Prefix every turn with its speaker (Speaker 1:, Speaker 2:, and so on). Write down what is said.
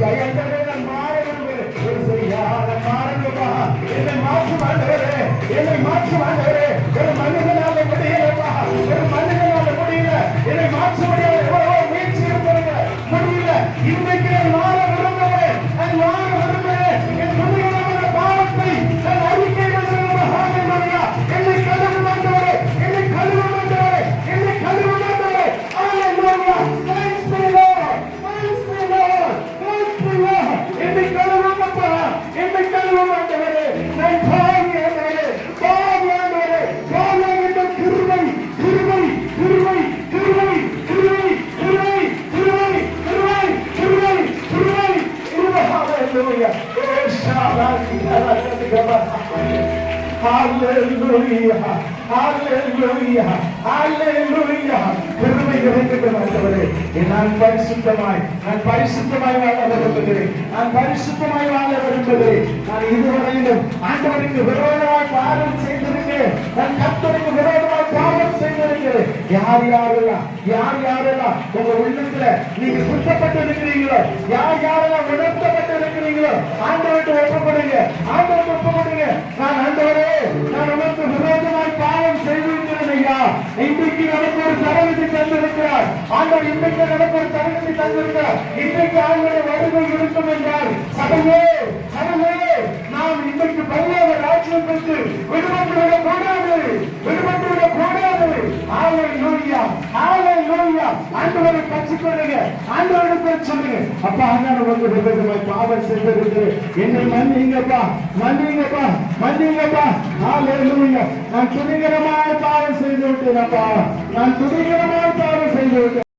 Speaker 1: நான் மாற விரும்புகிறேன். மாறணுமா? என்னை மாற்றும் ஆண்டவரே, என்னை மாற்றும் ஆண்டவரே. ஒரு மனிதனால முடியலப்பா, ஒரு மனிதனால முடியல. என்னை மாற்ற முடியாது. எவ்வளவோ முயற்சி இருக்கிறது, முடியல. இன்றைக்கு நான் மாற விரும்புகிறேன். நான் மாற விரும்புகிறேன். என் முதியவர பாவத்தை நான் அறிக்கை பண்ணுகிறேன். என்னை கழுவ மாட்டவரே, என்னை கழுவ மாட்டவரே, என்னை கழுவ மாட்டவரே. ஹalleluya. Thanks be Lord. Thanks be Lord. Thanks be Lord. என்னை கழுவ மாட்டவரே, என்னை கழுவ மாட்டவரே. நான் பாவியானவரே, பாவியானவரே. பாவியான கிருபை, கிருபை, கிருபை, கிருபை, கிருபை, கிருபை, கிருபை, கிருபை, கிருபை, கிருபை. ஹalleluya. Hallelujah, hallelujah, hallelujah. கிருபை கிடைக்கட்டும் ஆண்டவரே. நான் பரிசுத்தமாய் வாழ விரும்புகிறேன். நான் பரிசுத்தமாய் வாழ விரும்புகிறேன். நான் இதுவரையிலும் ஆண்டவருக்கு விரோதமாய் பாவம் செய்திருக்கிறேன். நான் கர்த்தருக்கு விரோதமாய் பாவம் செய்திருக்கிறேன். யார் யாரெல்லாம் உங்க உள்ளத்துல நீங்க சுத்தப்பட்டு இருக்கிறீங்களோ, யார் யாரெல்லாம் உணர்த்தப்பட்டு இருக்கிறீங்களோ, ஆண்டவருக்கு ஒப்புக்கொடுங்க. ஆண்டவருக்கு ஒப்புக்கொடுங்க. நான் ஆண்டவரே, நான் உனக்கு விரோதமாய் பாவம் செய்திருக்கிறேன் ஐயா. இன்றைக்கு நமக்கு ஒரு தரகத்தை தந்திருக்கிறார் ஆண்டவர். இன்றைக்கு நமக்கு ஒரு தரகத்தை தந்திருக்கிறார். இன்றைக்கு ஆண்டவருடைய வருகை இருக்கும் என்றால் சபையே, சபையே, நாம் இன்றைக்கு பரலோக ராஜ்யம் பெற்று விடுபட்டுவிடக் கூடாது, விடுபட்டுவிடக் கூடாது. ஹalleluya, ஹalleluya. ஆண்டவரை பற்றிக்கொள்ளுங்க, ஆண்டவரை சொல்லுங்க. அப்பா, நான் உனக்கு விரோதமாய் பாவம் செய்திருக்கிறேன். என்னை மன்னிங்கப்பா, மன்னிங்கப்பா, மன்னிங்கப்பா. ஹalleluya. நான் துணிகரமாய் பாவம் செய்து விட்டேன் அப்பா, நான் துணிகரமாய் பாவம் செய்து விட்டேன்.